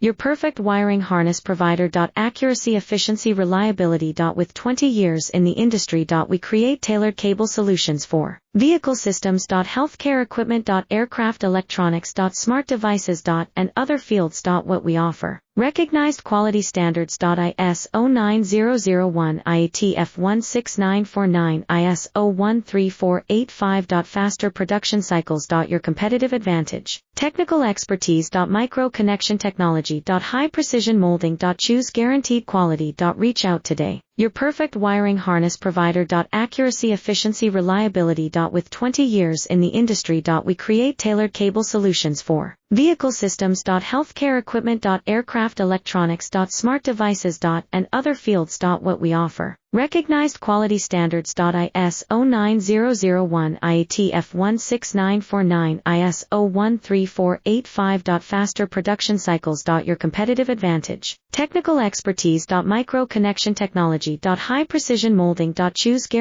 Your perfect wiring harness provider. Accuracy, efficiency, reliability. With 20 years in the industry. We create tailored cable solutions for vehicle systems. Healthcare equipment. Aircraft electronics. Smart devices. And other fields. What we offer. Recognized quality standards. ISO 9001, IATF 16949, ISO 13485. Faster production cycles. Your competitive advantage. Technical expertise. Micro connection technology. High precision molding. Choose guaranteed quality. Reach out today. Your perfect wiring harness provider. Accuracy, efficiency, reliability. With 20 years in the industry. We create tailored cable solutions for vehicle systems. Healthcare equipment. Aircraft electronics. Smart devices. And other fields. What we offer. Recognized quality standards. ISO 9001, IATF 16949, ISO 13485. Faster production cycles. Your competitive advantage. Technical expertise. Micro connection technology. High precision molding. Choose